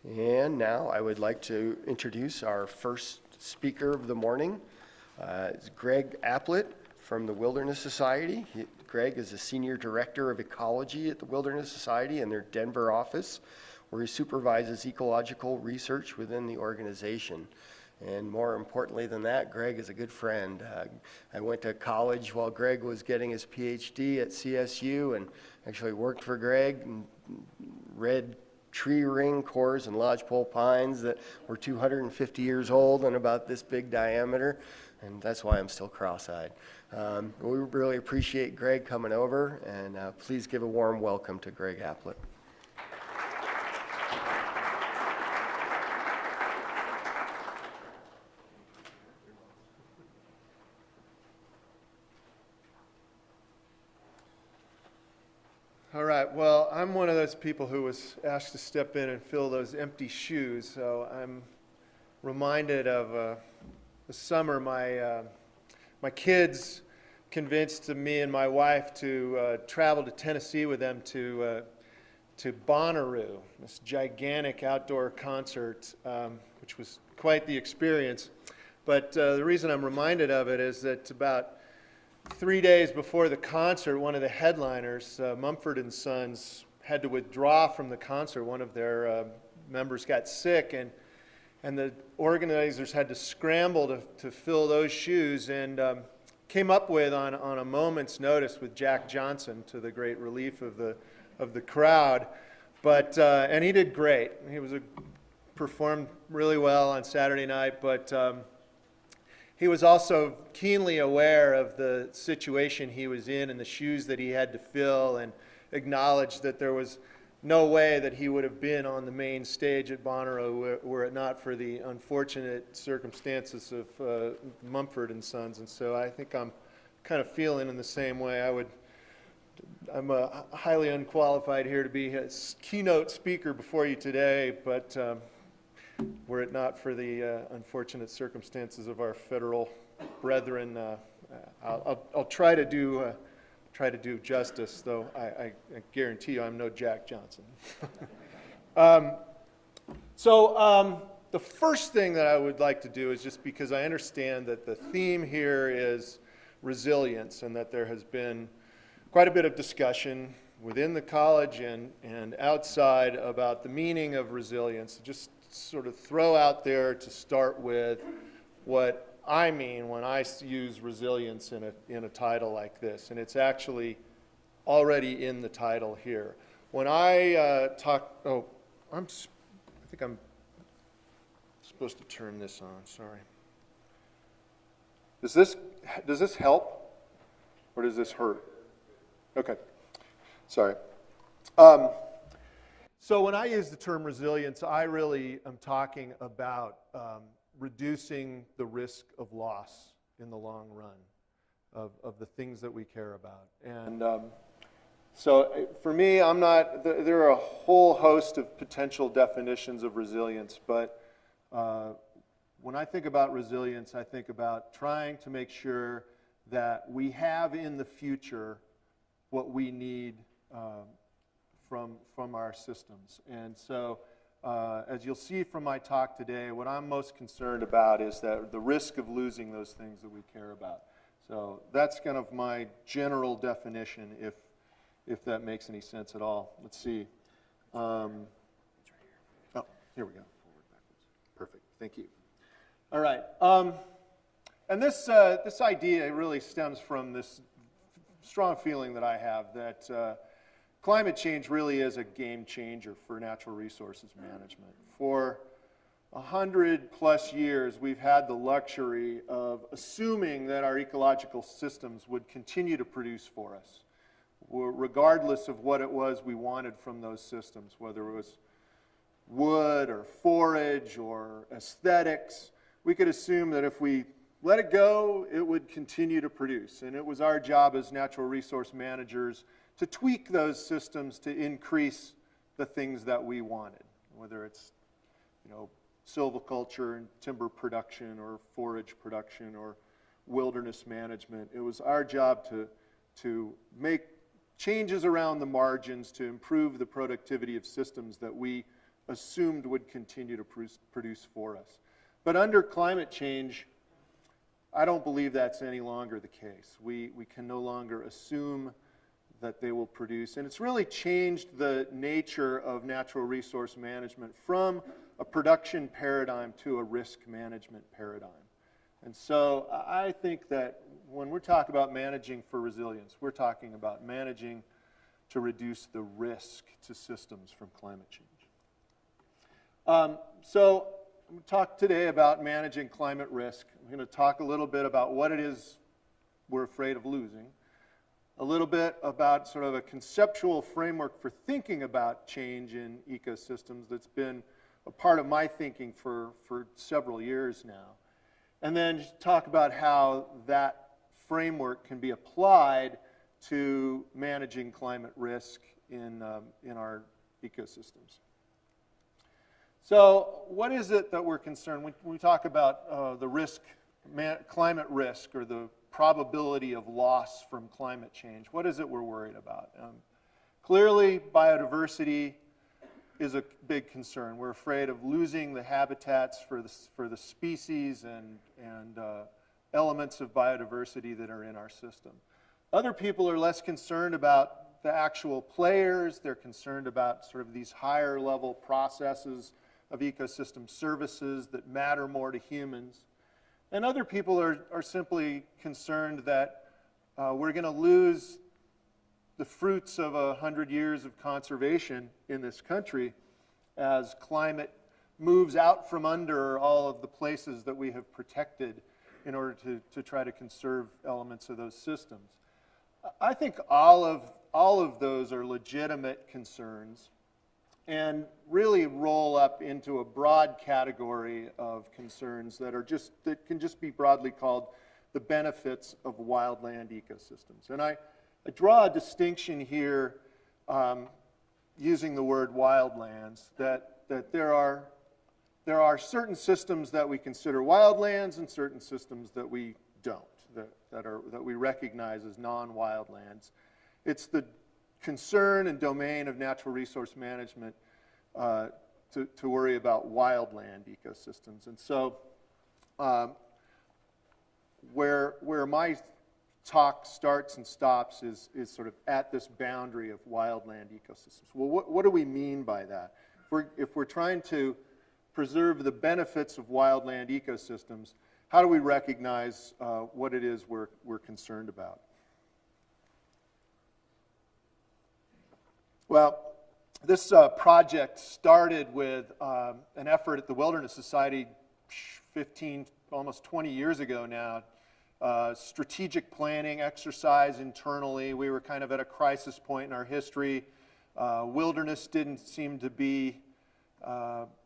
And now I would like to introduce our first speaker of the morning. It's Greg Aplet from the Wilderness Society. Greg is the Senior Director of Ecology at the Wilderness Society in their Denver office, where he supervises ecological research within the organization. And more importantly than that, Greg is a good friend. I went to college while Greg was getting his PhD at CSU and actually worked for Greg and read tree ring cores and lodgepole pines that were 250 years old and about this big diameter, and that's why I'm still cross-eyed. We really appreciate Greg coming over, and please give a warm welcome to Greg Aplet. All right, well, I'm one of those people who was asked to step in and fill those empty shoes, so I'm reminded of the summer my kids convinced me and my wife to travel to Tennessee with them to Bonnaroo, this gigantic outdoor concert, which was quite the experience. But the reason I'm reminded of it is that about 3 days before the concert, one of the headliners, Mumford & Sons, had to withdraw from the concert. One of their members got sick, and the organizers had to scramble to fill those shoes, and came up with, on a moment's notice, with Jack Johnson, to the great relief of the crowd. But and he did great. He performed really well on Saturday night, but he was also keenly aware of the situation he was in and the shoes that he had to fill, and acknowledged that there was no way that he would have been on the main stage at Bonnaroo were it not for the unfortunate circumstances of Mumford & Sons. And so I think I'm kind of feeling in the same way. I'm highly unqualified here to be a keynote speaker before you today, but were it not for the unfortunate circumstances of our federal brethren, I'll try to do justice, though I guarantee you I'm no Jack Johnson. So the first thing that I would like to do is, just because I understand that the theme here is resilience, and that there has been quite a bit of discussion within the college and outside about the meaning of resilience, just sort of throw out there to start with what I mean when I use resilience in a title like this, and it's actually already in the title here. When I I think I'm supposed to turn this on. Sorry. Does this help, or does this hurt? Okay. Sorry. So when I use the term resilience, I really am talking about reducing the risk of loss in the long run of the things that we care about. And so for me, there are a whole host of potential definitions of resilience, but when I think about resilience, I think about trying to make sure that we have in the future what we need from our systems. And so as you'll see from my talk today, what I'm most concerned about is that the risk of losing those things that we care about. So that's kind of my general definition, if that makes any sense at all. Let's see. Oh, here we go. Forward, backwards. Perfect. Thank you. All right. And this idea really stems from this strong feeling that I have that climate change really is a game changer for natural resources management. For 100+ years, we've had the luxury of assuming that our ecological systems would continue to produce for us, regardless of what it was we wanted from those systems, whether it was wood or forage or aesthetics. We could assume that if we let it go, it would continue to produce. And it was our job as natural resource managers to tweak those systems to increase the things that we wanted, whether it's, silviculture and timber production or forage production or wilderness management. It was our job to make changes around the margins to improve the productivity of systems that we assumed would continue to produce for us. But under climate change, I don't believe that's any longer the case. We can no longer assume that they will produce. And it's really changed the nature of natural resource management from a production paradigm to a risk management paradigm. And so I think that when we're talking about managing for resilience, we're talking about managing to reduce the risk to systems from climate change. So I'm going to talk today about managing climate risk. I'm going to talk a little bit about what it is we're afraid of losing, a little bit about sort of a conceptual framework for thinking about change in ecosystems that's been a part of my thinking for several years now, and then talk about how that framework can be applied to managing climate risk in our ecosystems. So what is it that we're concerned when we talk about the risk, climate risk, or the probability of loss from climate change? What is it we're worried about? Clearly, biodiversity is a big concern. We're afraid of losing the habitats for the species and elements of biodiversity that are in our system. Other people are less concerned about the actual players. They're concerned about sort of these higher level processes of ecosystem services that matter more to humans. And other people are simply concerned that we're going to lose the fruits of 100 years of conservation in this country as climate moves out from under all of the places that we have protected in order to try to conserve elements of those systems. I think all of those are legitimate concerns and really roll up into a broad category of concerns that can just be broadly called the benefits of wildland ecosystems. And I draw a distinction here using the word wildlands, that there are certain systems that we consider wildlands and certain systems that we don't, that we recognize as non-wildlands. It's the concern and domain of natural resource management to worry about wildland ecosystems. And so where my talk starts and stops is sort of at this boundary of wildland ecosystems. Well, what do we mean by that? If we're trying to preserve the benefits of wildland ecosystems, how do we recognize what it is we're concerned about? Well, this project started with an effort at the Wilderness Society 15, almost 20 years ago now. Strategic planning exercise internally. We were kind of at a crisis point in our history. Wilderness didn't seem to be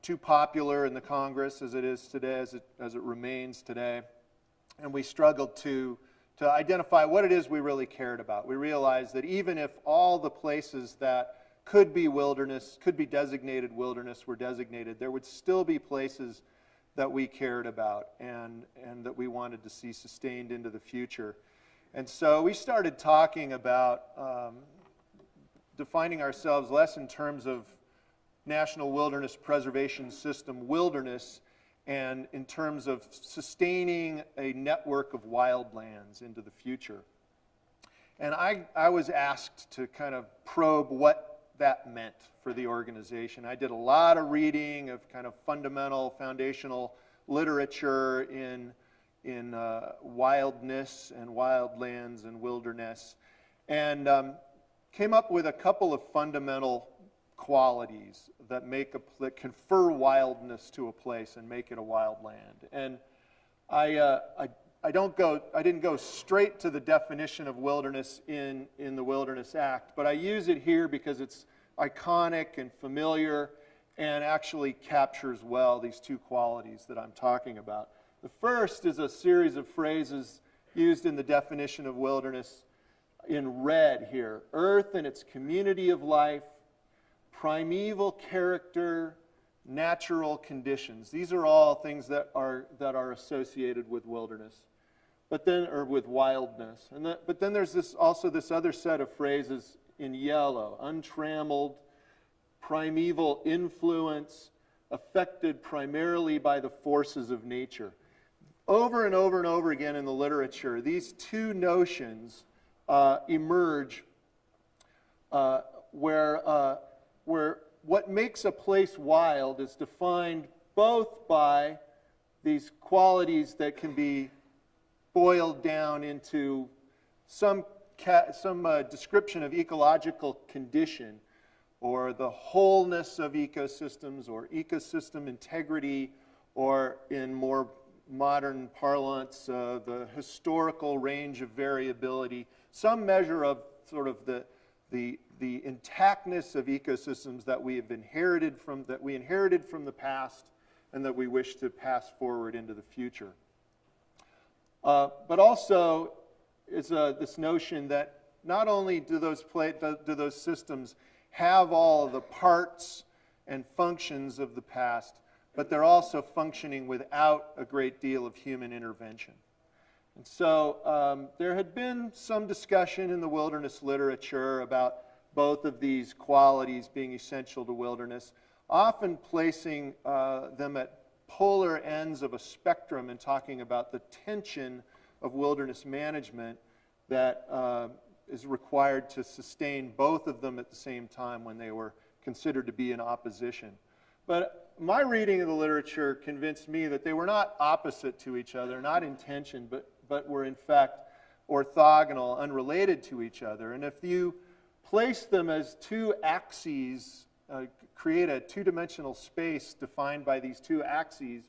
too popular in the Congress as it is today, as it remains today. And we struggled to identify what it is we really cared about. We realized that even if all the places that could be wilderness, could be designated wilderness were designated, there would still be places that we cared about and that we wanted to see sustained into the future. And so we started talking about defining ourselves less in terms of National Wilderness Preservation System wilderness and in terms of sustaining a network of wildlands into the future. And I was asked to kind of probe what that meant for the organization. I did a lot of reading of kind of fundamental, foundational literature in wildness and wildlands and wilderness, and came up with a couple of fundamental qualities that that confer wildness to a place and make it a wild land. And I didn't go straight to the definition of wilderness in the Wilderness Act, but I use it here because it's iconic and familiar and actually captures well these two qualities that I'm talking about. The first is a series of phrases used in the definition of wilderness in red here. Earth and its community of life, primeval character, natural conditions. These are all things that are associated with wilderness, or with wildness. But then there's also this other set of phrases in yellow: untrammeled, primeval influence, affected primarily by the forces of nature. Over and over and over again in the literature, these two notions emerge where what makes a place wild is defined both by these qualities that can be boiled down into some description of ecological condition, or the wholeness of ecosystems, or ecosystem integrity, or in more modern parlance, the historical range of variability, some measure of sort of the intactness of ecosystems that we inherited from the past and that we wish to pass forward into the future. But also is this notion that not only do those systems have all of the parts and functions of the past, but they're also functioning without a great deal of human intervention. And so there had been some discussion in the wilderness literature about both of these qualities being essential to wilderness, often placing them at polar ends of a spectrum and talking about the tension of wilderness management that is required to sustain both of them at the same time when they were considered to be in opposition. But my reading of the literature convinced me that they were not opposite to each other, not in tension, but were in fact orthogonal, unrelated to each other. And if you place them as two axes, create a two-dimensional space defined by these two axes,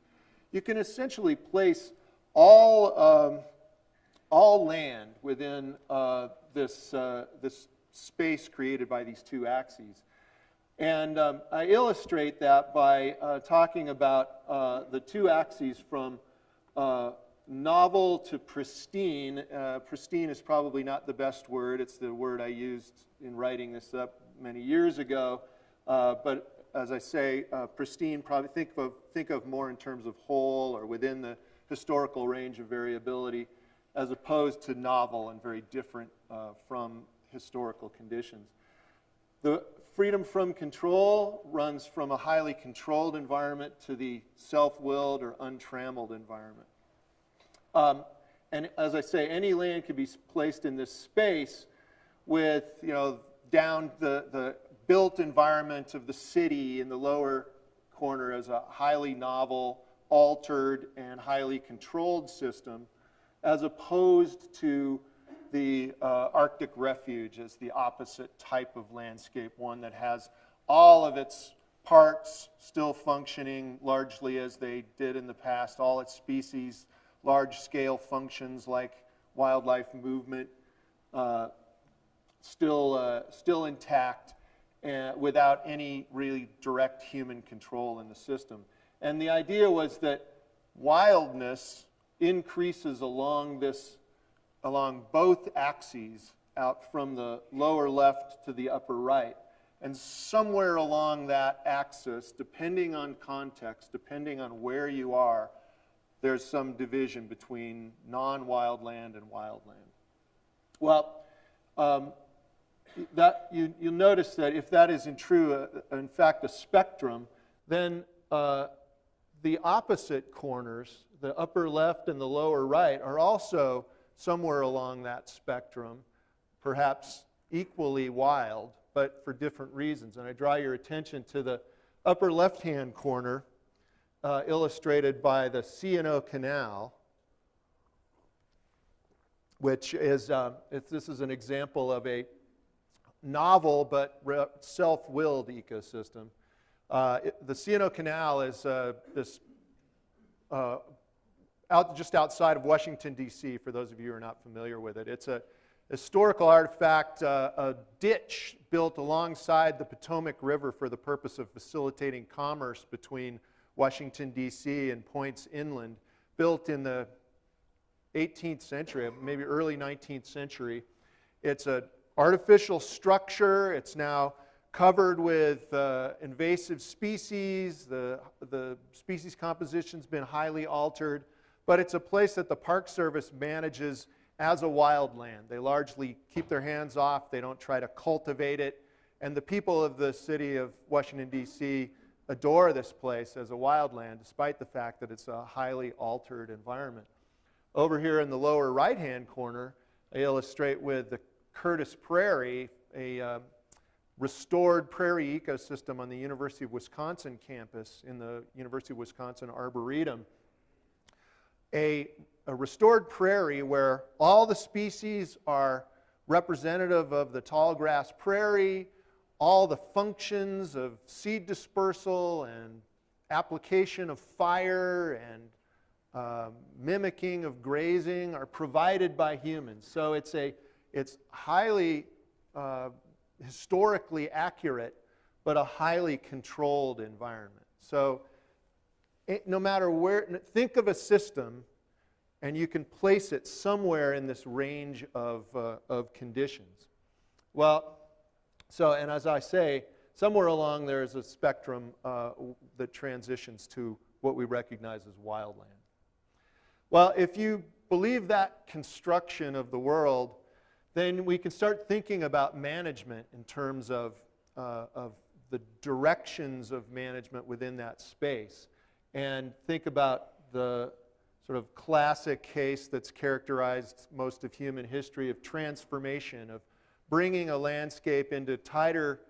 you can essentially place all land within this space created by these two axes. And I illustrate that by talking about the two axes from novel to pristine. Pristine is probably not the best word. It's the word I used in writing this up many years ago. But as I say, pristine, probably think of more in terms of whole or within the historical range of variability, as opposed to novel and very different from historical conditions. The freedom from control runs from a highly controlled environment to the self-willed or untrammeled environment. And as I say, any land can be placed in this space with, down the built environment of the city in the lower corner as a highly novel, altered, and highly controlled system, as opposed to the Arctic refuge as the opposite type of landscape, one that has all of its parts still functioning largely as they did in the past, all its species, large-scale functions like wildlife movement, still intact, without any really direct human control in the system. And the idea was that wildness increases along both axes, out from the lower left to the upper right. And somewhere along that axis, depending on context, depending on where you are, there's some division between non-wild land and wild land. Well, you'll notice that if that is in fact a spectrum, then the opposite corners, the upper left and the lower right, are also somewhere along that spectrum, perhaps equally wild, but for different reasons. And I draw your attention to the upper left-hand corner, illustrated by the C&O Canal, which is, this is an example of a novel but self-willed ecosystem. The C&O Canal is just outside of Washington, D.C., for those of you who are not familiar with it. It's a historical artifact, a ditch built alongside the Potomac River for the purpose of facilitating commerce between Washington, D.C. and points inland, built in the 18th century, maybe early 19th century. It's an artificial structure. It's now covered with invasive species. The species composition's been highly altered, but it's a place that the Park Service manages as a wildland. They largely keep their hands off. They don't try to cultivate it, And the people of the city of Washington, D.C. adore this place as a wildland, despite the fact that it's a highly altered environment. Over here in the lower right-hand corner, I illustrate with the Curtis Prairie, a restored prairie ecosystem on the University of Wisconsin campus in the University of Wisconsin Arboretum. A restored prairie where all the species are representative of the tall grass prairie, all the functions of seed dispersal and application of fire and mimicking of grazing are provided by humans. So it's highly historically accurate, but a highly controlled environment. So no matter where, think of a system and you can place it somewhere in this range of conditions. Well, and as I say, somewhere along there is a spectrum that transitions to what we recognize as wildland. Well, if you believe that construction of the world, then we can start thinking about management in terms of the directions of management within that space, and think about the sort of classic case that's characterized most of human history of transformation, of bringing a landscape into tighter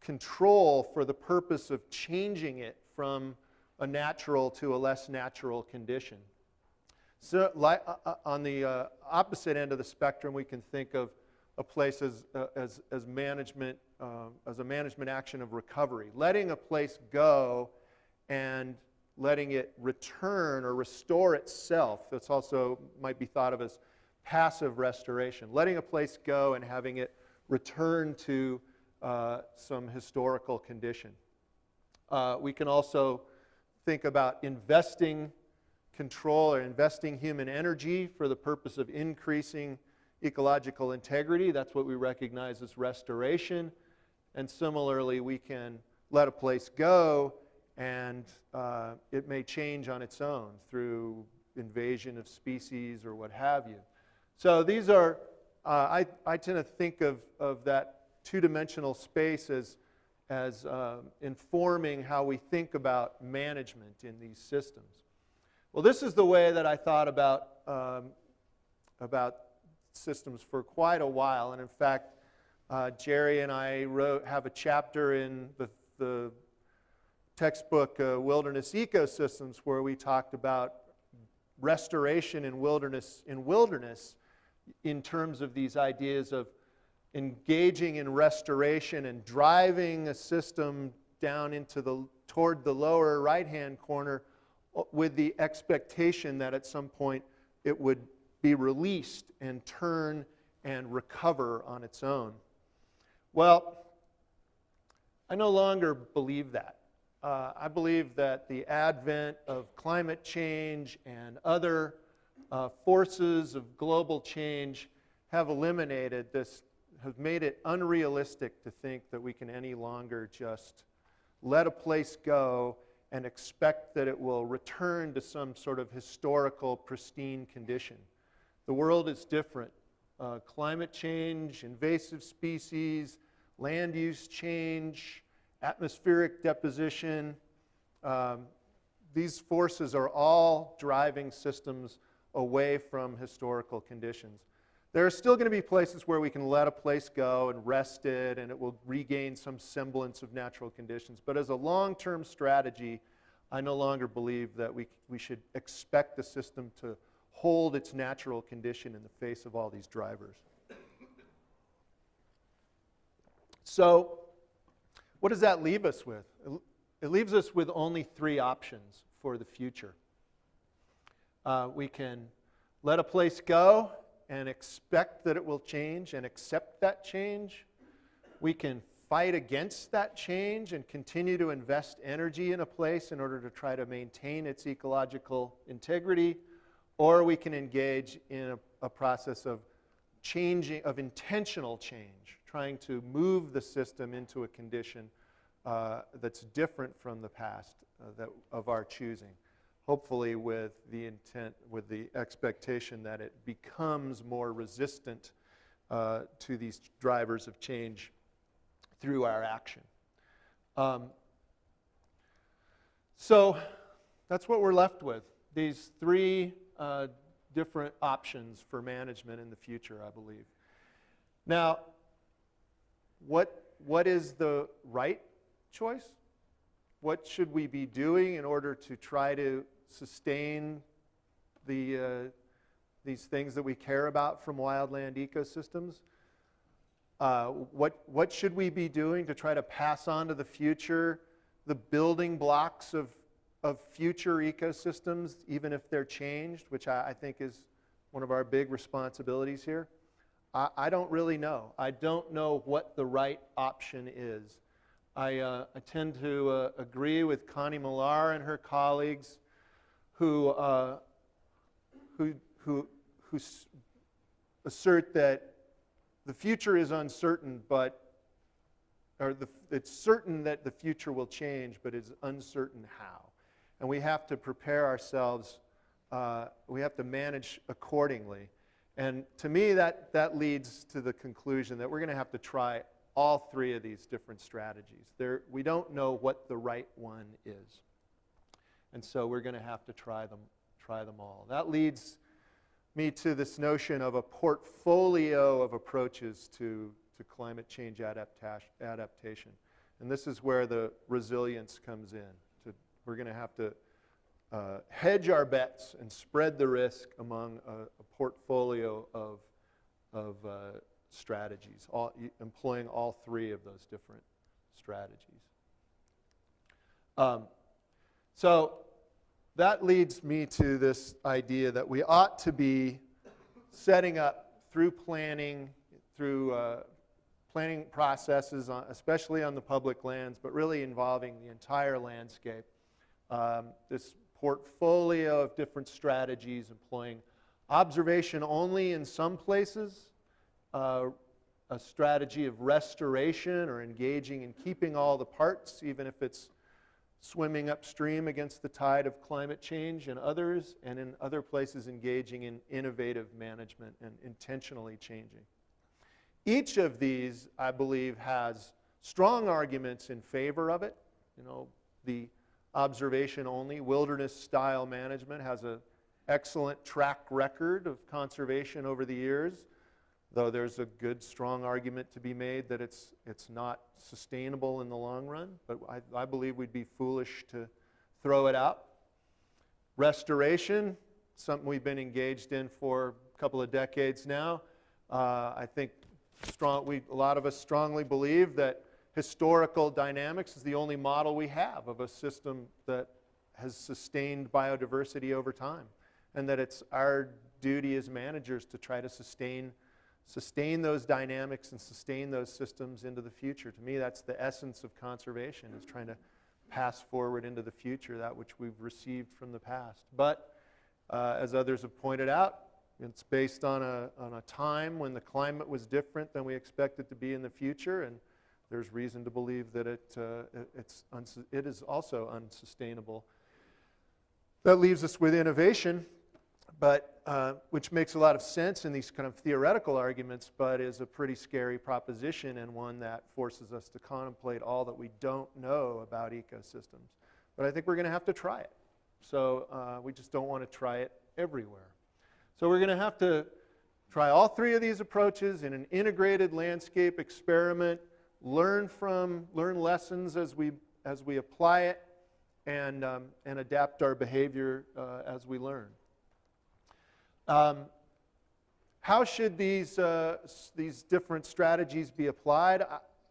control for the purpose of changing it from a natural to a less natural condition. So on the opposite end of the spectrum, we can think of a place as management, as a management action of recovery, letting a place go and letting it return or restore itself. That's also might be thought of as passive restoration, letting a place go and having it return to some historical condition. We can also think about investing control or investing human energy for the purpose of increasing ecological integrity. That's what we recognize as restoration. And similarly, we can let a place go and it may change on its own through invasion of species or what have you. So these are, I tend to think of that two-dimensional space as informing how we think about management in these systems. Well, this is the way that I thought about systems for quite a while. And in fact, Jerry and I have a chapter in the textbook Wilderness Ecosystems where we talked about restoration in wilderness in terms of these ideas of engaging in restoration and driving a system down toward the lower right-hand corner with the expectation that at some point it would be released and turn and recover on its own. Well, I no longer believe that. I believe that the advent of climate change and other forces of global change have eliminated this, have made it unrealistic to think that we can any longer just let a place go and expect that it will return to some sort of historical, pristine condition. The world is different. Climate change, invasive species, land use change, atmospheric deposition, these forces are all driving systems away from historical conditions. There are still going to be places where we can let a place go and rest it and it will regain some semblance of natural conditions. But as a long-term strategy, I no longer believe that we should expect the system to hold its natural condition in the face of all these drivers. So, what does that leave us with? It leaves us with only three options for the future. We can let a place go and expect that it will change and accept that change. We can fight against that change and continue to invest energy in a place in order to try to maintain its ecological integrity, or we can engage in a process of changing, of intentional change, trying to move the system into a condition that's different from the past of our choosing. Hopefully with the intent, with the expectation that it becomes more resistant to these drivers of change through our action. So that's what we're left with, these three different options for management in the future, I believe. Now, what is the right choice? What should we be doing in order to try to sustain these things that we care about from wildland ecosystems? What should we be doing to try to pass on to the future the building blocks of future ecosystems, even if they're changed, which I think is one of our big responsibilities here? I don't really know. I don't know what the right option is. I tend to agree with Connie Millar and her colleagues who assert that the future is uncertain, it's certain that the future will change, but it's uncertain how. And we have to prepare ourselves, we have to manage accordingly. And to me, that leads to the conclusion that we're going to have to try all three of these different strategies. We don't know what the right one is. And so we're going to have to try them all. That leads me to this notion of a portfolio of approaches to climate change adaptation. And this is where the resilience comes in. We're going to have to hedge our bets and spread the risk among a portfolio of strategies, employing all three of those different strategies. So that leads me to this idea that we ought to be setting up through planning, through planning processes, especially on the public lands, but really involving the entire landscape, this portfolio of different strategies employing observation only in some places, a strategy of restoration or engaging in keeping all the parts, even if it's swimming upstream against the tide of climate change, and others, and in other places engaging in innovative management and intentionally changing. Each of these, I believe, has strong arguments in favor of it. You know, the observation-only wilderness-style management has an excellent track record of conservation over the years, though there's a good, strong argument to be made that it's not sustainable in the long run. But I believe we'd be foolish to throw it out. Restoration, something we've been engaged in for a couple of decades now. I think a lot of us strongly believe that historical dynamics is the only model we have of a system that has sustained biodiversity over time, and that it's our duty as managers to try to sustain those dynamics and sustain those systems into the future. To me, that's the essence of conservation, is trying to pass forward into the future that which we've received from the past. But as others have pointed out, it's based on a time when the climate was different than we expect it to be in the future, and there's reason to believe that it is also unsustainable. That leaves us with innovation, but which makes a lot of sense in these kind of theoretical arguments, but is a pretty scary proposition, and one that forces us to contemplate all that we don't know about ecosystems. But I think we're going to have to try it. So we just don't want to try it everywhere. So we're going to have to try all three of these approaches in an integrated landscape experiment, learn lessons as we apply it, and adapt our behavior as we learn. How should these different strategies be applied?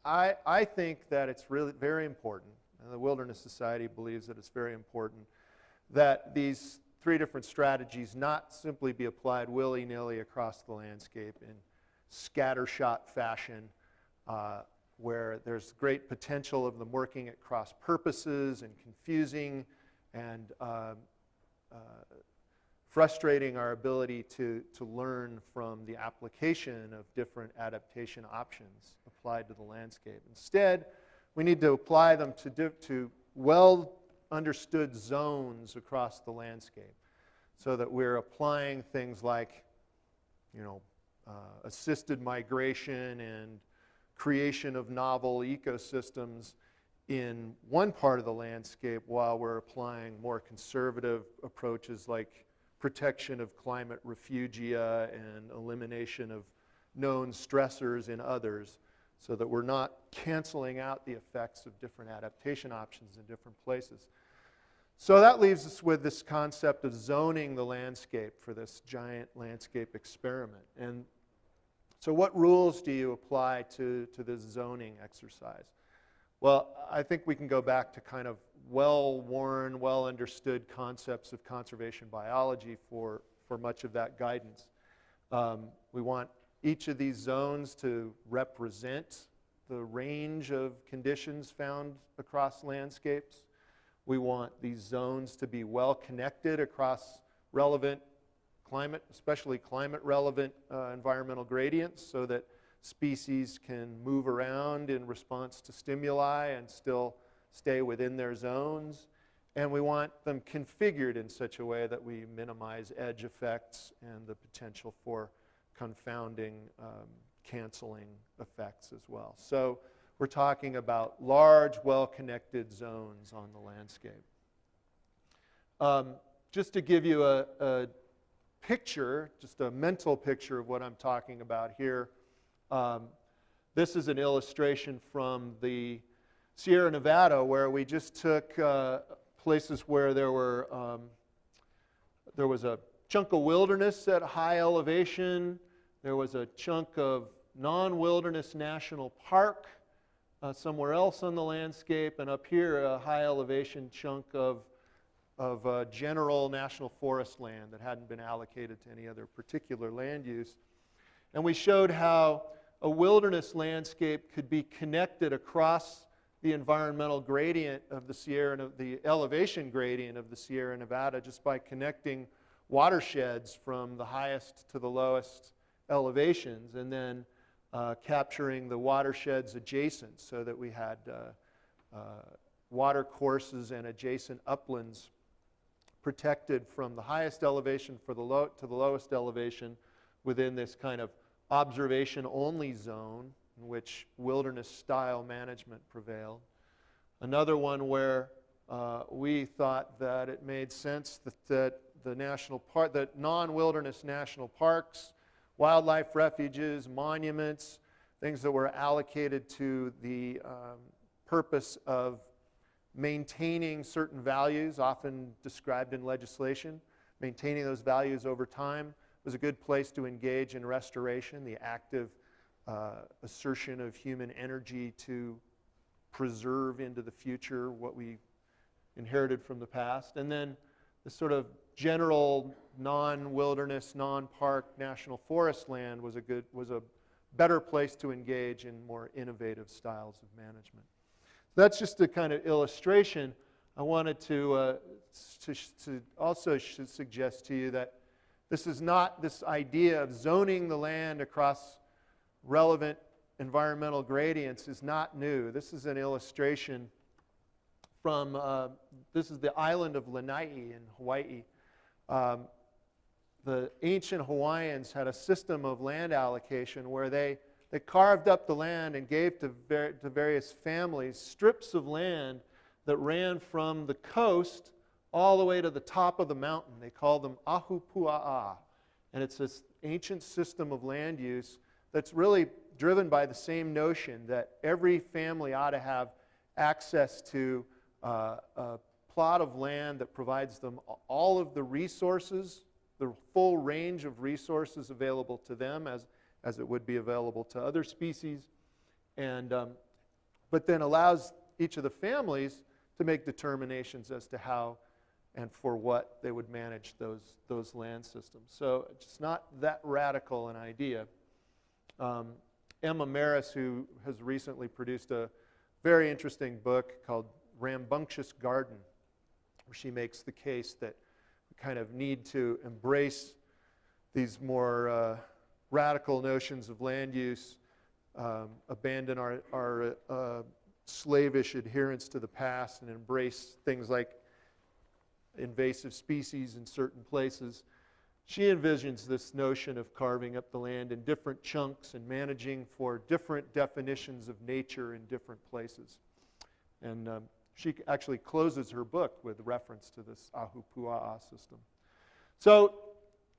I think that it's really very important, and the Wilderness Society believes that it's very important, that these three different strategies not simply be applied willy-nilly across the landscape in scattershot fashion, where there's great potential of them working at cross purposes and confusing and frustrating our ability to learn from the application of different adaptation options applied to the landscape. Instead, we need to apply them to well-understood zones across the landscape, so that we're applying things like, assisted migration and creation of novel ecosystems in one part of the landscape while we're applying more conservative approaches like protection of climate refugia and elimination of known stressors in others, so that we're not canceling out the effects of different adaptation options in different places. So that leaves us with this concept of zoning the landscape for this giant landscape experiment. And so what rules do you apply to this zoning exercise? Well, I think we can go back to kind of well-worn, well-understood concepts of conservation biology for much of that guidance. We want each of these zones to represent the range of conditions found across landscapes. We want these zones to be well connected across relevant climate, especially climate-relevant environmental gradients, so that species can move around in response to stimuli and still stay within their zones. And we want them configured in such a way that we minimize edge effects and the potential for confounding, canceling effects as well. So we're talking about large, well-connected zones on the landscape. Just to give you a picture, just a mental picture of what I'm talking about here, this is an illustration from the Sierra Nevada, where we just took places where there was a chunk of wilderness at high elevation, there was a chunk of non-wilderness national park somewhere else on the landscape, and up here a high elevation chunk of general national forest land that hadn't been allocated to any other particular land use. And we showed how a wilderness landscape could be connected across the environmental gradient of the elevation gradient of the Sierra Nevada, just by connecting watersheds from the highest to the lowest elevations, and then capturing the watersheds adjacent, so that we had water courses and adjacent uplands protected from the highest elevation to the lowest elevation within this kind of observation-only zone in which wilderness-style management prevailed. Another one where we thought that it made sense that that non-wilderness national parks, wildlife refuges, monuments, things that were allocated to the purpose of maintaining certain values, often described in legislation, maintaining those values over time, was a good place to engage in restoration, the active assertion of human energy to preserve into the future what we inherited from the past. And then the sort of general non-wilderness, non-park national forest land was a better place to engage in more innovative styles of management. That's just a kind of illustration. I wanted to also suggest to you that this is not this idea of zoning the land across relevant environmental gradients is not new. This is an illustration from, this is the island of Lanai in Hawaii. The ancient Hawaiians had a system of land allocation where they carved up the land and gave to various families strips of land that ran from the coast all the way to the top of the mountain. They called them Ahupua'a. And it's this ancient system of land use that's really driven by the same notion that every family ought to have access to a plot of land that provides them all of the resources, the full range of resources available to them as it would be available to other species, and but then allows each of the families to make determinations as to how and for what they would manage those land systems. So it's not that radical an idea. Emma Maris, who has recently produced a very interesting book called Rambunctious Garden, where she makes the case that we kind of need to embrace these more radical notions of land use, abandon our slavish adherence to the past, and embrace things like invasive species in certain places. she envisions this notion of carving up the land in different chunks and managing for different definitions of nature in different places. And she actually closes her book with reference to this Ahupua'a system. So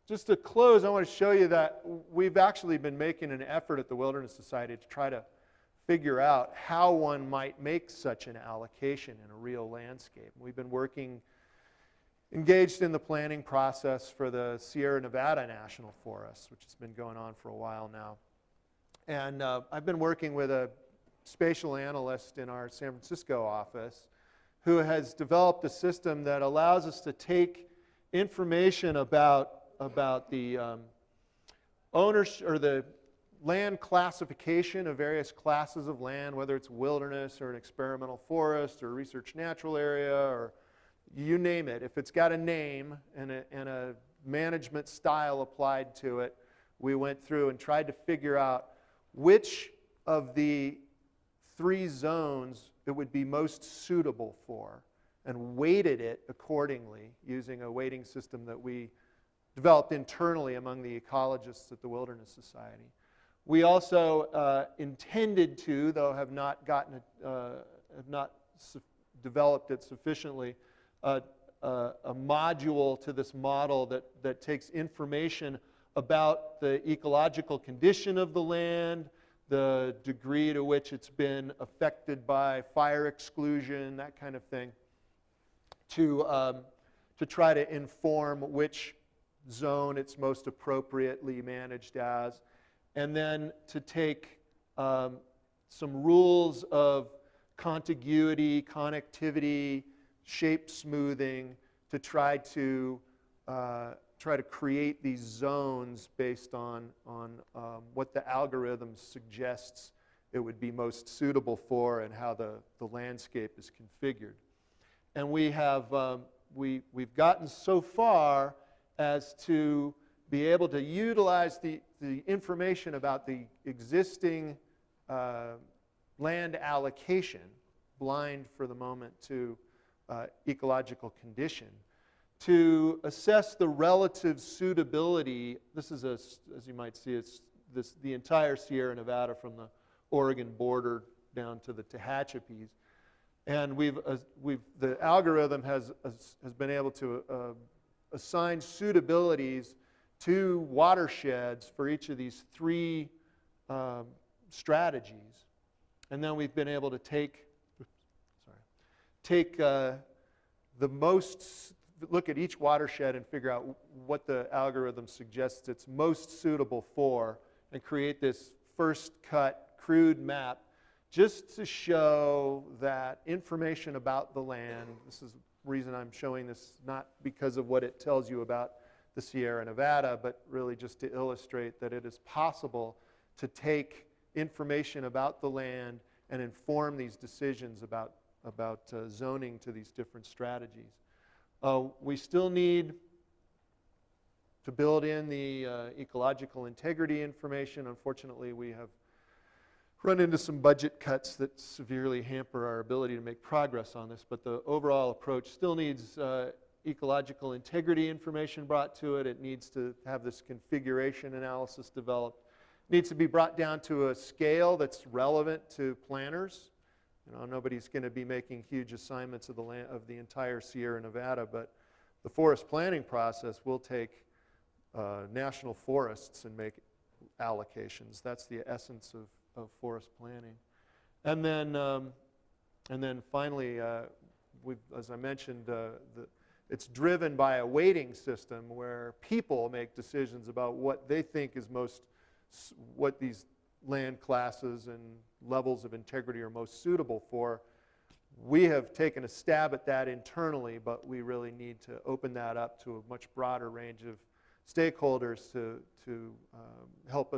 just to close, I want to show you that we've actually been making an effort at the Wilderness Society to try to figure out how one might make such an allocation in a real landscape. We've been engaged in the planning process for the Sierra Nevada National Forest, which has been going on for a while now. And I've been working with a spatial analyst in our San Francisco office who has developed a system that allows us to take information about the owners or the land classification of various classes of land, whether it's wilderness or an experimental forest or a research natural area or you name it. If it's got a name and a management style applied to it, we went through and tried to figure out which of the 3 zones it would be most suitable for and weighted it accordingly using a weighting system that we developed internally among the ecologists at the Wilderness Society. We also intended to, though have not developed it sufficiently, a module to this model that takes information about the ecological condition of the land, the degree to which it's been affected by fire exclusion, that kind of thing, to try to inform which zone it's most appropriately managed as, and then to take some rules of contiguity, connectivity, shape smoothing to try to create these zones based on what the algorithm suggests it would be most suitable for and how the landscape is configured. And we've gotten so far as to be able to utilize the information about the existing land allocation, blind for the moment to ecological condition, to assess the relative suitability. This is, as you might see, it's the entire Sierra Nevada from the Oregon border down to the Tehachapis. And the algorithm has been able to assign suitabilities to watersheds for each of these 3 strategies. And then we've been able to look at each watershed and figure out what the algorithm suggests it's most suitable for and create this first cut crude map just to show that information about the land. This is the reason I'm showing this, not because of what it tells you about the Sierra Nevada, but really just to illustrate that it is possible to take information about the land and inform these decisions about zoning to these different strategies. We still need to build in the ecological integrity information. Unfortunately, we have run into some budget cuts that severely hamper our ability to make progress on this, but the overall approach still needs ecological integrity information brought to it. It needs to have this configuration analysis developed. It needs to be brought down to a scale that's relevant to planners. Nobody's going to be making huge assignments of the entire Sierra Nevada, but the forest planning process will take national forests and make allocations. That's the essence of forest planning. And then finally, as I mentioned, it's driven by a weighting system where people make decisions about what they think is what these land classes and levels of integrity are most suitable for. We have taken a stab at that internally, but we really need to open that up to a much broader range of stakeholders to help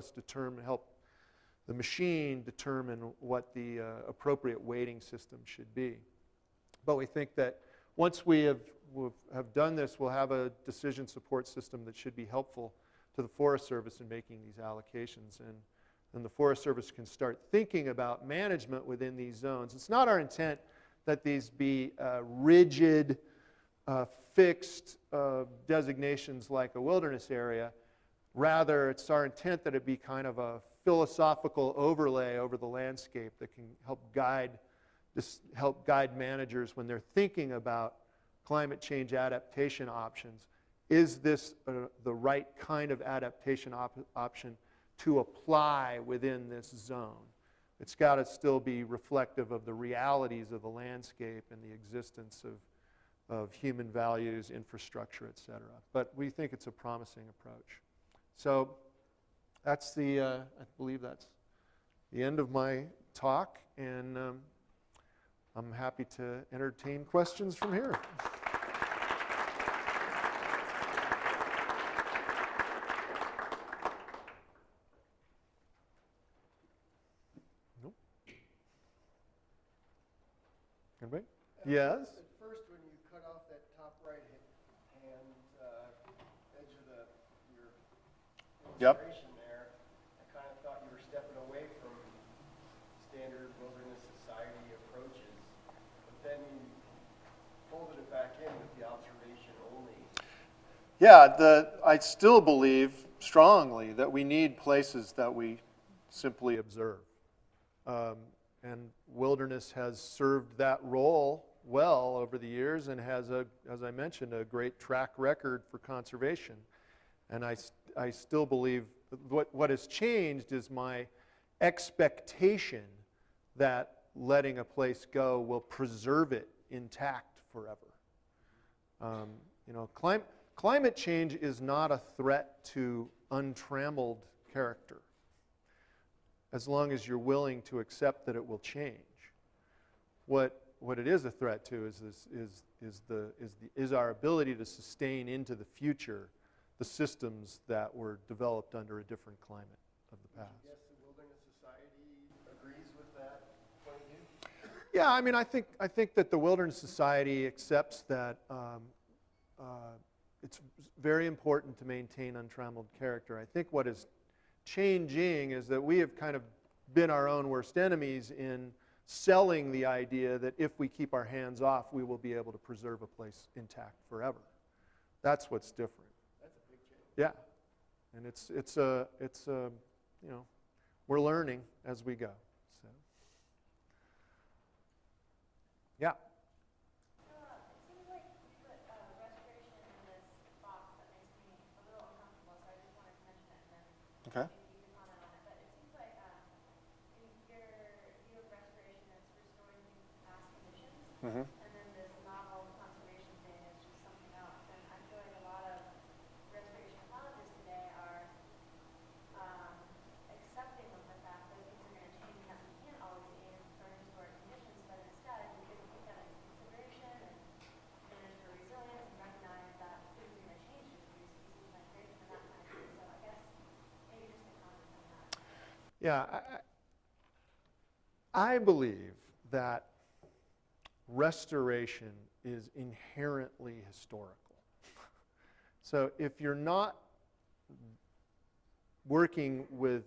the machine determine what the appropriate weighting system should be. But we think that once we have done this, we'll have a decision support system that should be helpful to the Forest Service in making these allocations. And the Forest Service can start thinking about management within these zones. It's not our intent that these be rigid fixed designations like a wilderness area. Rather, it's our intent that it be kind of a philosophical overlay over the landscape that can help guide managers when they're thinking about climate change adaptation options. Is this the right kind of adaptation option to apply within this zone? It's got to still be reflective of the realities of the landscape and the existence of human values, infrastructure, et cetera. But we think it's a promising approach. So that's I believe that's the end of my talk, and I'm happy to entertain questions from here. Nope. Anybody? Yes? At first, when you cut off that top right hand edge of your illustration there, I kind of thought you were stepping away from standard Wilderness Society approaches, but then you folded it back in with the observation only. Yeah, I still believe strongly that we need places that we simply observe. And wilderness has served that role well over the years and has, as I mentioned, a great track record for conservation. And I still believe what has changed is my expectation that letting a place go will preserve it intact forever. Climate change is not a threat to untrammeled character, as long as you're willing to accept that it will change. What it is a threat to is our ability to sustain into the future the systems that were developed under a different climate of the past. Yes, the Wilderness Society agrees with that point of view? Yeah, I mean, I think that the Wilderness Society accepts that it's very important to maintain untrammeled character. I think what is changing is that we have kind of been our own worst enemies in selling the idea that if we keep our hands off, we will be able to preserve a place intact forever. That's what's different. That's a big change. Yeah, and it's we're learning as we go. So, yeah. It seems like you put restoration in this box that makes me a little uncomfortable, so I just wanted to mention it, and then Okay. maybe you can comment on it. But it seems like in your view of restoration, it's restoring things to past conditions, Mm-hmm. and then this novel conservation thing is just something else. And I feel like a lot of restoration ecologists today are accepting of the fact that things are going to change and that we can't always aim for historic conditions, but instead we can take that into consideration and manage for resilience and recognize that things are going to change just due to species migration and that kind of thing. So I guess maybe just a comment on that. Yeah, I believe that restoration is inherently historical. So if you're not working with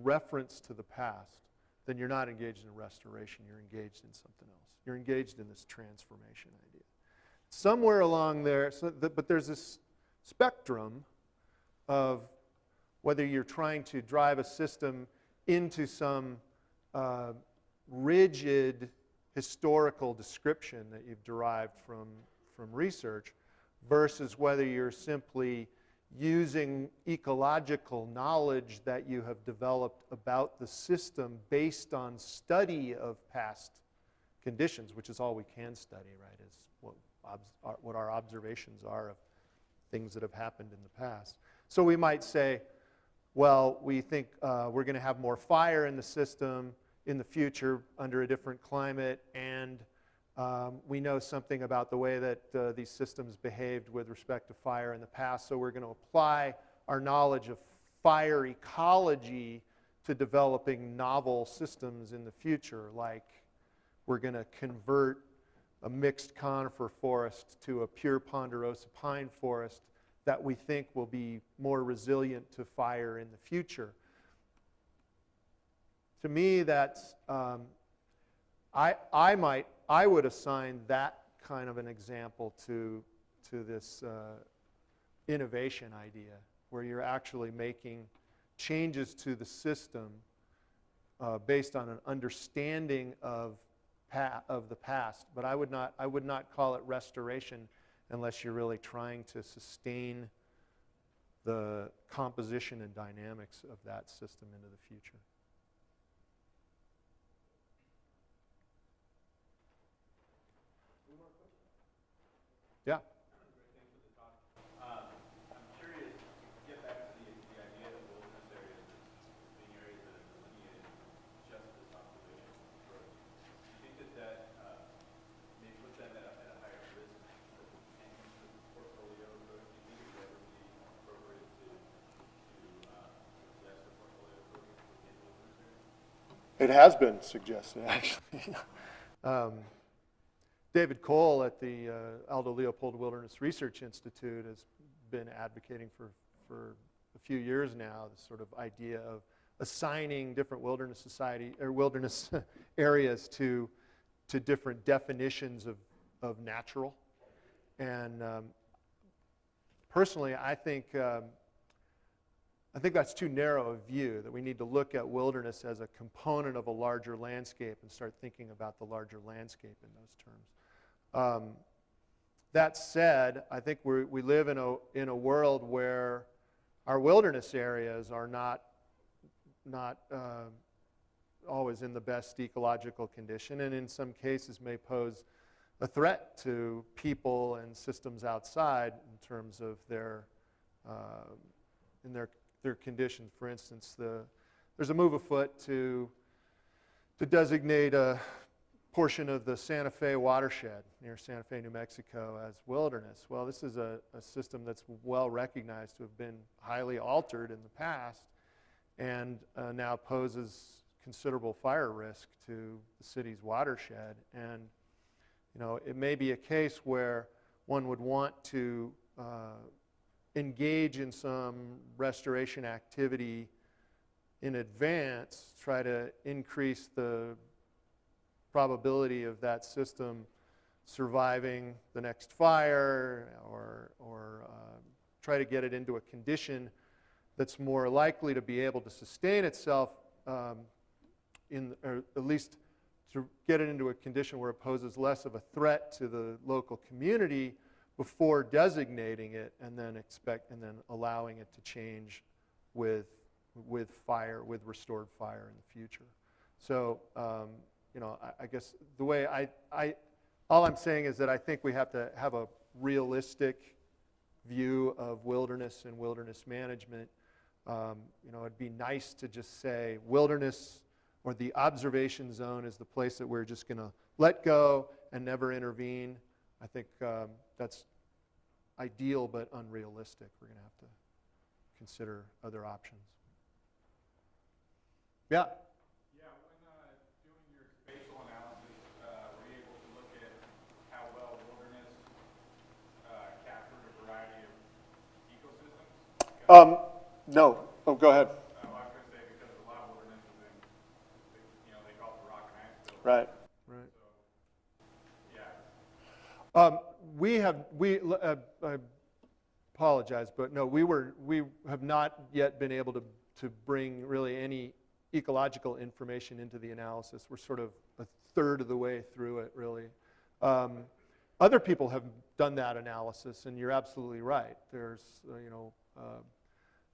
reference to the past, then you're not engaged in restoration, you're engaged in something else. You're engaged in this transformation idea. Somewhere along there, but there's this spectrum of whether you're trying to drive a system into some rigid historical description that you've derived from research versus whether you're simply using ecological knowledge that you have developed about the system based on study of past conditions, which is all we can study, right, is what our observations are of things that have happened in the past. So we might say, well, we think we're going to have more fire in the system in the future under a different climate, and we know something about the way that these systems behaved with respect to fire in the past, so we're going to apply our knowledge of fire ecology to developing novel systems in the future, like we're going to convert a mixed conifer forest to a pure ponderosa pine forest that we think will be more resilient to fire in the future. To me, that's I would assign that kind of an example to this innovation idea, where you're actually making changes to the system based on an understanding of the past. But I would not call it restoration unless you're really trying to sustain the composition and dynamics of that system into the future. Yeah. I'm curious, to get back to the idea of wilderness areas as being areas that are delineated just as observation approach. Do you think that may put them at a higher risk for any sort of portfolio approach? Do you think it would ever be appropriate to suggest a portfolio approach within wilderness areas? It has been suggested, actually. David Cole at the Aldo Leopold Wilderness Research Institute has been advocating for a few years now this sort of idea of assigning different wilderness society or wilderness areas to different definitions of natural. And personally, I think that's too narrow a view, that we need to look at wilderness as a component of a larger landscape and start thinking about the larger landscape in those terms. That said, I think we live in a world where our wilderness areas are not always in the best ecological condition, and in some cases may pose a threat to people and systems outside in terms of their conditions. For instance, there's a move afoot to designate a portion of the Santa Fe watershed near Santa Fe, New Mexico, as wilderness. Well, this is a system that's well recognized to have been highly altered in the past and now poses considerable fire risk to the city's watershed. And it may be a case where one would want to engage in some restoration activity in advance, try to increase the probability of that system surviving the next fire, or try to get it into a condition that's more likely to be able to sustain itself, or at least to get it into a condition where it poses less of a threat to the local community before designating it, and then allowing it to change with restored fire in the future. So. I guess the way all I'm saying is that I think we have to have a realistic view of wilderness and wilderness management. It'd be nice to just say wilderness or the observation zone is the place that we're just going to let go and never intervene. I think that's ideal but unrealistic. We're going to have to consider other options. Yeah? No. Oh, go ahead. I was going to say because a lot of wilderness is they call it the rock and ice. Right. So, yeah. I apologize, but no, we have not yet been able to bring really any ecological information into the analysis. We're sort of a third of the way through it, really. Other people have done that analysis, and you're absolutely right. There's,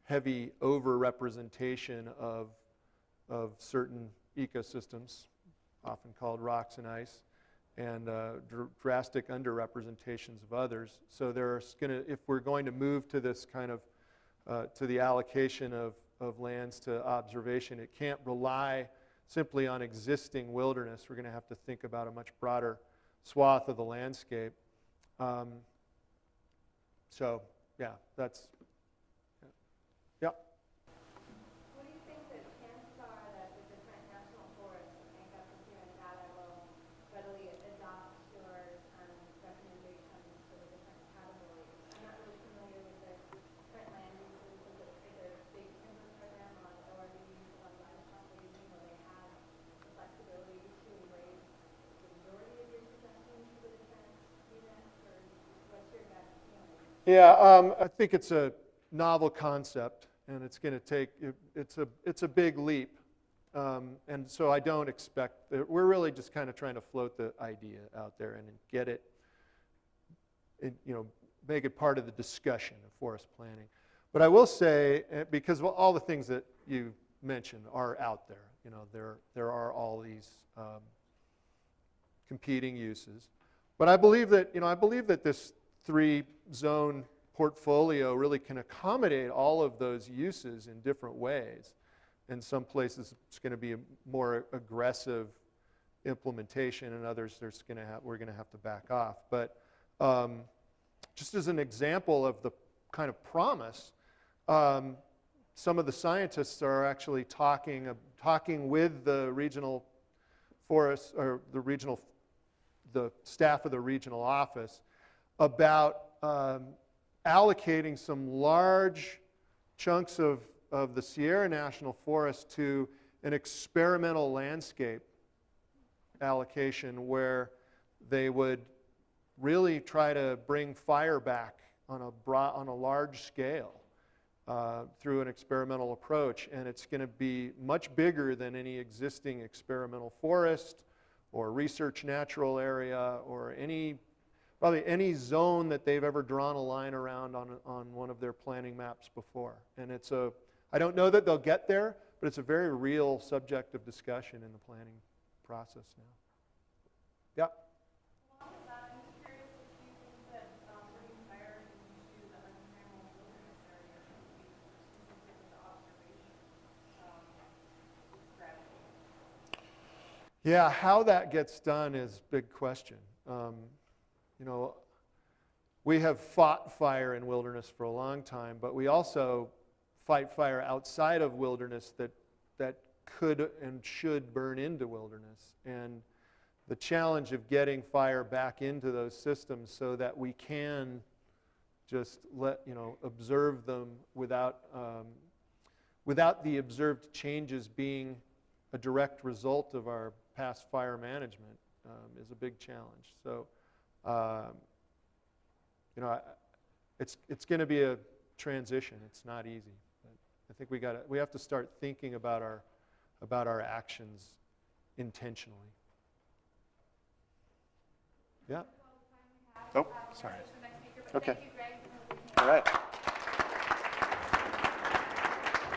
heavy over-representation of certain ecosystems, often called rocks and ice, and drastic under-representations of others. So if we're going to move to this kind of, to the allocation of lands to observation, it can't rely simply on existing wilderness. We're going to have to think about a much broader swath of the landscape. So, yeah, that's... Yeah. What do you think the chances are that the different national forests that make up the Sierra Nevada will readily adopt your recommendations for the different categories? I'm not really familiar with the different land uses. Is there a big timber program on ORDs, on livestock grazing, where they have the flexibility to embrace the majority of your suggestions for the different Yeah, I think it's a novel concept, and it's going to take, it's a big leap. And so I don't expect, we're really just kind of trying to float the idea out there and get it, make it part of the discussion of forest planning. But I will say, because all the things that you mentioned are out there, there are all these competing uses. But I believe that this 3-zone portfolio really can accommodate all of those uses in different ways. In some places, it's going to be a more aggressive implementation, and others we're going to have to back off. But just as an example of the kind of promise, some of the scientists are actually talking with the regional forest, or the staff of the regional office, about allocating some large chunks of the Sierra National Forest to an experimental landscape allocation where they would really try to bring fire back on a large scale through an experimental approach. And it's going to be much bigger than any existing experimental forest or research natural area or probably any zone that they've ever drawn a line around on one of their planning maps before. And I don't know that they'll get there, but it's a very real subject of discussion in the planning process now. Yeah? Along with that, I'm just curious if you think that bringing fire into the untrammeled wilderness area would be consistent with the observation strategy. Yeah, how that gets done is a big question. We have fought fire in wilderness for a long time, but we also fight fire outside of wilderness that could and should burn into wilderness. And the challenge of getting fire back into those systems so that we can just observe them without the observed changes being a direct result of our past fire management is a big challenge. So, it's going to be a transition. It's not easy. But I think we have to start thinking about our actions intentionally. Yeah. Oh, sorry. Okay. Okay. All right.